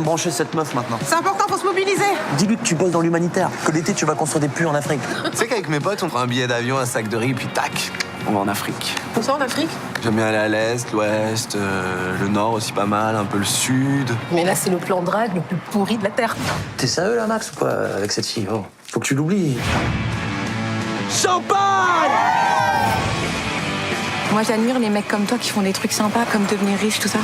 me brancher cette meuf maintenant. C'est important, faut se mobiliser. Dis-lui que tu bosses dans l'humanitaire, que l'été tu vas construire des puits en Afrique. Tu sais qu'avec mes potes, on prend un billet d'avion, un sac de riz, puis tac, on va en Afrique. Où ça en Afrique? J'aime bien aller à l'est, l'ouest, le nord aussi pas mal, un peu le sud. Mais là, c'est le plan drague le plus pourri de la Terre. T'es sérieux là, Max, ou quoi, avec cette fille? Oh, faut que tu l'oublies. Champagne! Moi, j'admire les mecs comme toi qui font des trucs sympas, comme devenir riche, tout ça.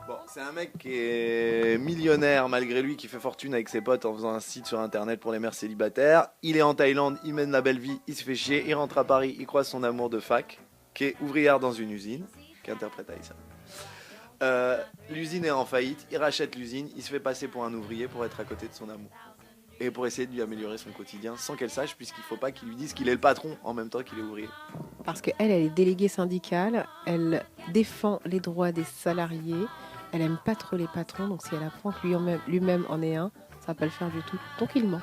Bon, c'est un mec qui est millionnaire malgré lui, qui fait fortune avec ses potes en faisant un site sur internet pour les mères célibataires. Il est en Thaïlande, il mène la belle vie, il se fait chier, il rentre à Paris, il croise son amour de fac, qui est ouvrière dans une usine, qui interprète Aïssa. L'usine est en faillite, il rachète l'usine, il se fait passer pour un ouvrier pour être à côté de son amour. Et pour essayer de lui améliorer son quotidien sans qu'elle sache, puisqu'il ne faut pas qu'il lui dise qu'il est le patron en même temps qu'il est ouvrier. Parce qu'elle est déléguée syndicale, elle défend les droits des salariés, elle aime pas trop les patrons, donc si elle apprend que lui-même en est un, ça va pas le faire du tout. Donc il ment.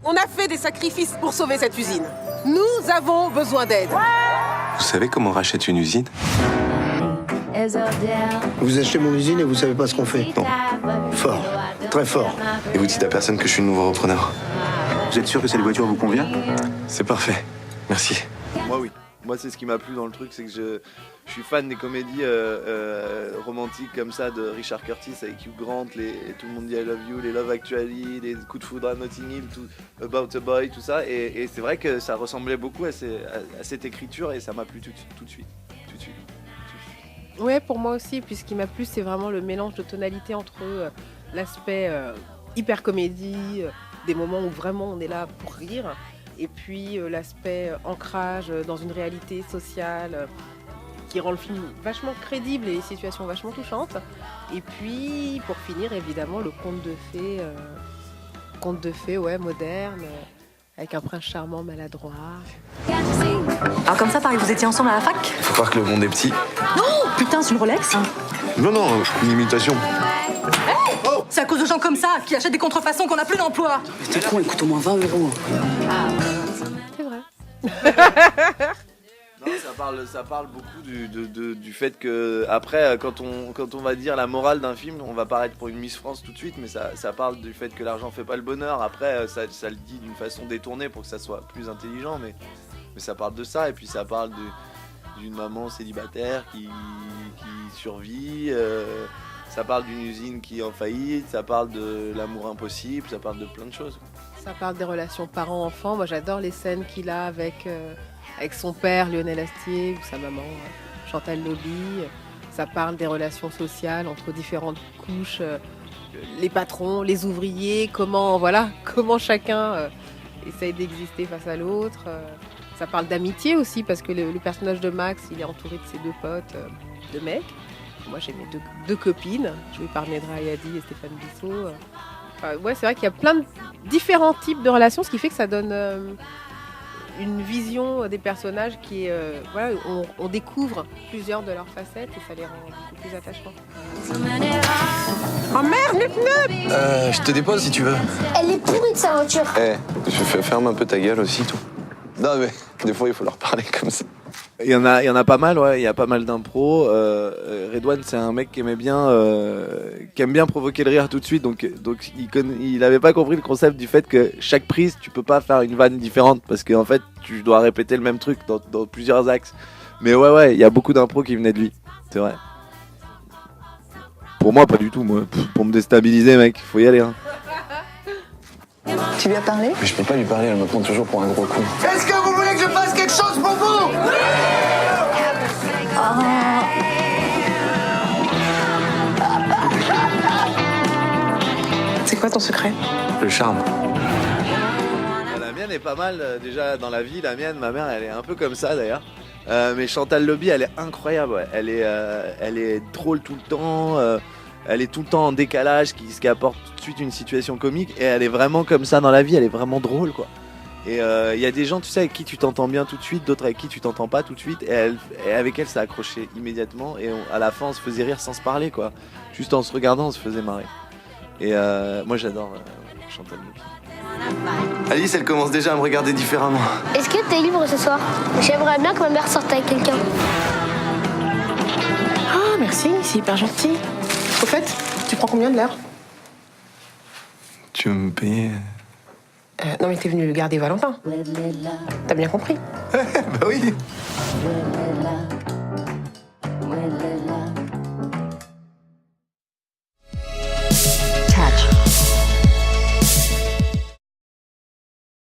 On a fait des sacrifices pour sauver cette usine. Nous avons besoin d'aide. Vous savez comment on rachète une usine? Vous achetez mon usine et vous savez pas ce qu'on fait. Non. Fort, très fort. Et vous dites à personne que je suis le nouveau repreneur? Vous êtes sûr que cette voiture vous convient? C'est parfait. Merci. Moi, oui. Moi, c'est ce qui m'a plu dans le truc, c'est que je suis fan des comédies romantiques comme ça de Richard Curtis avec Hugh Grant, Tout le monde dit I love you, les Love Actually, les Coups de foudre à Notting Hill, About a Boy, tout ça. Et c'est vrai que ça ressemblait beaucoup à cette écriture et ça m'a plu tout de suite. Ouais, pour moi aussi, puis ce qui m'a plu, c'est vraiment le mélange de tonalités entre l'aspect hyper comédie, des moments où vraiment on est là pour rire, et puis l'aspect ancrage dans une réalité sociale qui rend le film vachement crédible et les situations vachement touchantes. Et puis, pour finir, évidemment, le conte de fées, ouais, moderne, avec un prince charmant maladroit. Alors comme ça, pareil, vous étiez ensemble à la fac? Faut croire que le monde est petit. Oh putain, c'est une Rolex? Non, une imitation. C'est à cause de gens comme ça, qui achètent des contrefaçons, qu'on n'a plus d'emploi. T'es con, il coûte au moins 20 €. C'est vrai. Non, ça parle beaucoup du fait que, après, quand on va dire la morale d'un film, on va paraître pour une Miss France tout de suite, mais ça parle du fait que l'argent fait pas le bonheur. Après, ça le dit d'une façon détournée pour que ça soit plus intelligent, mais ça parle de ça, et puis ça parle d'une maman célibataire qui survit, ça parle d'une usine qui est en faillite, ça parle de l'amour impossible, ça parle de plein de choses. Ça parle des relations parents-enfants. Moi, j'adore les scènes qu'il a avec son père, Lionel Astier, ou sa maman, Chantal Lobby. Ça parle des relations sociales entre différentes couches, les patrons, les ouvriers, comment chacun essaye d'exister face à l'autre. Ça parle d'amitié aussi, parce que le personnage de Max, il est entouré de ses deux potes, de mecs. Moi, j'ai mes deux copines, jouées par Nedra Ayadi et Stéphane Bissot. Ouais, c'est vrai qu'il y a plein de différents types de relations, ce qui fait que ça donne une vision des personnages qui est... voilà, on découvre plusieurs de leurs facettes et ça les rend beaucoup plus attachants. Oh merde, mes pneus! Je te dépose si tu veux. Elle est pourrie de sa voiture. Ferme un peu ta gueule aussi, tout. Non, mais des fois, il faut leur parler comme ça. Il y en a pas mal, ouais. Il y a pas mal d'impro. Redouane, c'est un mec qui aime bien provoquer le rire tout de suite. Donc il avait pas compris le concept du fait que chaque prise, tu peux pas faire une vanne différente parce qu'en fait, tu dois répéter le même truc dans plusieurs axes. Mais ouais, il y a beaucoup d'impro qui venaient de lui. C'est vrai. Pour moi, pas du tout. Moi, pour me déstabiliser, mec, faut y aller. Hein. Tu lui as parlé? Mais je peux pas lui parler, elle me prend toujours pour un gros con. Est-ce que vous voulez que je fasse quelque chose pour vous? C'est quoi ton secret? Le charme. La mienne est pas mal déjà dans la vie. Ma mère, elle est un peu comme ça d'ailleurs. Mais Chantal Lobby, elle est incroyable. Ouais. Elle est drôle tout le temps. Elle est tout le temps en décalage, ce qui apporte tout de suite une situation comique. Et elle est vraiment comme ça dans la vie. Elle est vraiment drôle, quoi. Et il y a des gens, tu sais, avec qui tu t'entends bien tout de suite, d'autres avec qui tu t'entends pas tout de suite. Et avec elle, ça accrochait immédiatement. Et à la fin, on se faisait rire sans se parler, quoi. Juste en se regardant, on se faisait marrer. Et moi, j'adore Chantal Lobby. Alice, elle commence déjà à me regarder différemment. Est-ce que t'es libre ce soir? J'aimerais bien que ma mère sorte avec quelqu'un. Ah, merci, c'est hyper gentil. Au fait, tu prends combien de l'heure? Tu veux me payer? Non mais t'es venu garder Valentin. T'as bien compris? Bah oui.